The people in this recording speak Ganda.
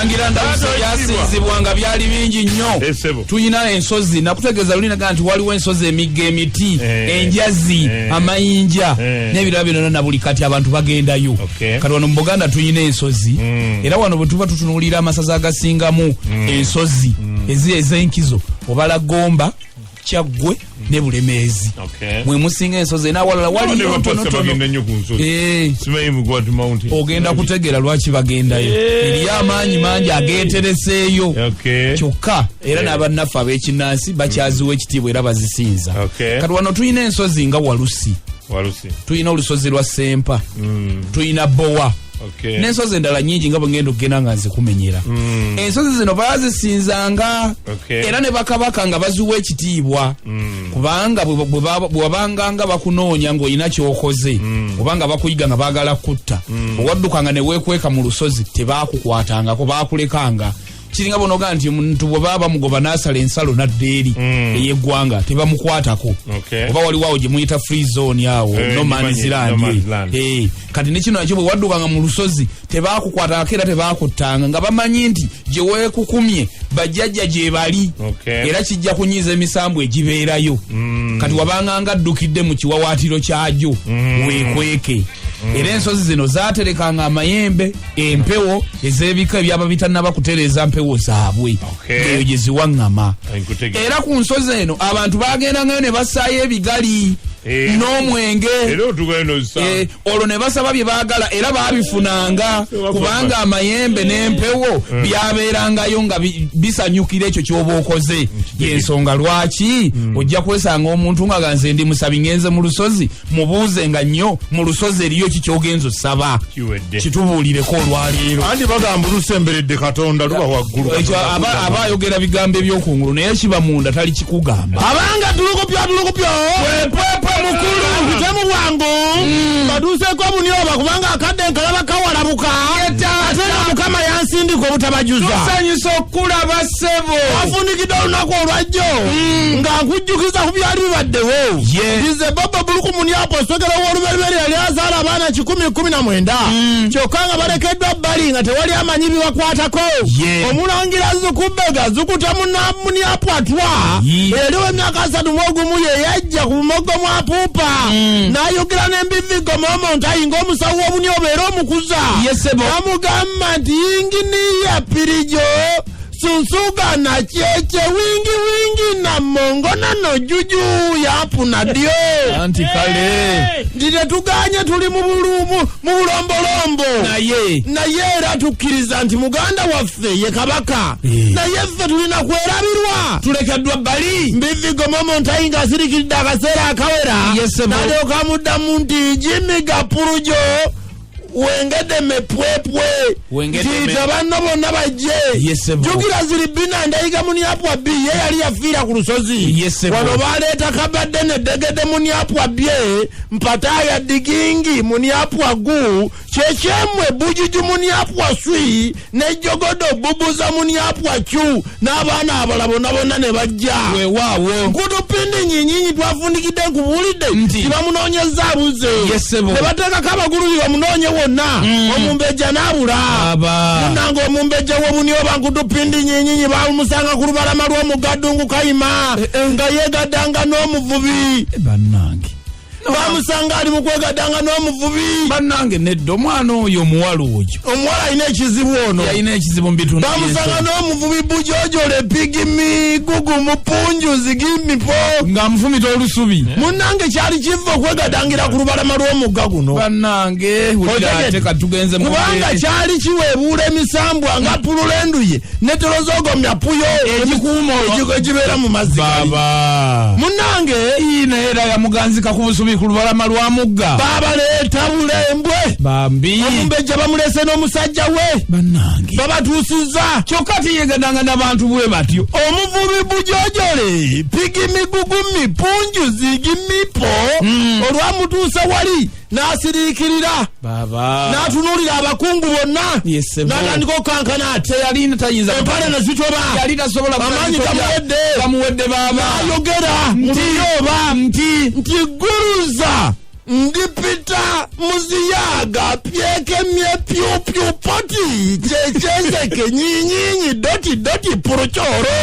Mulangira Ndaluso byasinzibwanga byali bingi nnyo. Tuyina ensozi nakutegeeza lulinaga nti waliwo ensozi emigga emiti enjazi amayinja n'ebirala byonna na buli kati abantu bagendayo. Kati wano mu Buganda tuyina ensozi era wano bwe tuba tutunuulira amasaza agasingamu ensozi ez'enkizo obala Gomba Kyaggwe ne Bulemeezi mwe musinga ensozi n'awalala waliyo ogenda kutegeera lwaki bagendayo eriyo amaanyi mangi ageetereseeyo kyokka era n'abannaffe ab'ekinnansi bakyaziwa ekitiibwa era bazisinza. Kati wano tulina ensozi nga Walusi tulina olusozi lwa Sempa tulina Bowa n'ensozi endala nnyingi nga bwe ngenda okugenda nga nzikumenyera. Ensozi zino bazisinzanga era ne bakabaka nga baziwa ekitiibwa kubanga bwe wabanga nga bakunoonya ng'olina ky'okoze obanga bakuyiga nga baagala kutta owaddukanga ne weekweka mu lusozi tebaakukwatangako baakulekanga. Kiringa bonoga nti omuntu bwe baba mugoba n'asala ensalo n'addeeri ey'eggwanga tebamukwatako oba waliwo awo gye muyita free zone awo no man's land. Kati ne kino nakyo bwe waddukanga mu lusozi tebaakukwatako era tebaakuttanga nga bamanyi nti gye weekukumye bajjajja gye bali era kijja kunyiiza emisambu egibeerayo. Kati wabanga nga addukidde mu kiwawaatiro kyagyo weekweke. Era ensozi zino zaaterekanga amayembe empewo ez'ebika ebyaba bitannaba kutereeza mpewo zaabwe eyo gye ziwaŋŋama. Era ku nsozi eno abantu baagendangayo ne bassaayo ebigali n'omwenge olwo ne basaba bye baagala era baabifunanga kubanga amayembe n'empewo byabeerangayo nga bisanyukira ekyo ky'oba okoze. Y'ensonga lwaki ojja kwesanga omuntu nga ganze ndi musabi ngenze mu lusozi mubuuze nga nnyo mu lusozi eriyo ki ky'ogenza osaba kitubuulireko olwaleero. Andi bagamba lusemberedde Katonda luba waggulu. Aba ayogera bigambo ebyokungulu naye kiba munda tali kikugamba. Abanga tulukupya mukulu kutemu wangu baduseeko bunyoba kubanga akadde nkalaba kawalabuka ate nga Mukama yansindika obutabajuza. Tusanyusa okulaba ssebo afundikidde olunaku olwajjo nga nkujjukiza ku byali bibaddewo. Nze Baba Buluku Muniapo sogera w'olubereberye yali azaala abaana 10-19 kyokka nga balekeddwa bbali nga tewali amanyi bibakwatako. Omulangira Zukubega Zukuta Muniapo atwa eri w'emyaka 31 ye yajja ku mumogo mwa puupa n'ayogera n'embivigo momo ntayinga omusawo w'obunyoba era omukuza namugamba nti yinginiya pirijo sunsuga na cheche wingi na mongo na juju yapuna dio anti kale ndide tuganye tuli mu bulombolombo naye era tukkiriza nti muganda waffe ye kabaka naye ffe tulina kwerabirwa tulekeddwa bbali mbivigo momo ntayinga asirikidde akaseera akawera n'alyoka amuddamu nti jimiga purujo wengede mepwepwe tita banno bonna bajje jukira ziri bina ndayiga Muniapo abbi ye yali yafiira ku lusozi wano baleeta kabadde neddegede Muniapo abye mpataya digingi Muniapo agu kyekemwe bujuju Muniapo aswi nejogodo bubuza Muniapo acu n'abaana abala bonna ne bajja weewaawo nkutupindi nyinyinyi twafundikidde nkubuulidde tibamunoonyeza abuze ne bateekako abagulu bamunoonye wonna omumbeja n'abula munanga omumbeja w'obunyoba nkutupindi nyinyinyi bamusanga ku lubalama lw'omugaddungu Kayima nga yeegaddanga n'omuvubi bannange bamusanga ali mu kwegaddanga n'omuvubi bannange nedda omwana oyo omuwala oyo omuwala alina ekizibu ono yalina ekizibu mu bitundu bamusanga n'omuvubi bujojole pigimi gugu mupunju zigimipo ng'amufumita olusubi munnange kyali kiva okwegaddangira ku lubalama lw'omugga guno bannange ate katugenze kubanga kyali kiweebuula emisambwa nga pululenduye netolozogomya puyo ekikuuma ekibeera mu mazzi munnange naye era yamuganzika ku busubi ku lubalama lwa mugga babaleeta bulembwe bambi omumbeja bamulese n'omusajja we bannange babatuusizza kyokka tiyegadanga n'abantu bwe batyo omuvubi bujojole pigimi gugumi punju zigimipo olwamutuusa wali n'asiriikirira n'atunuulira abakungu bonna n'atandika okukankana ati teyalina tayinza empale ne zitoba yali tasobola amaanyi gamuwedde baba n'ayogera mu luyoba nti guruza ndipita muziyaga pyekemye pyupyu poti chechezeke nyinyinyi doti puruchoro.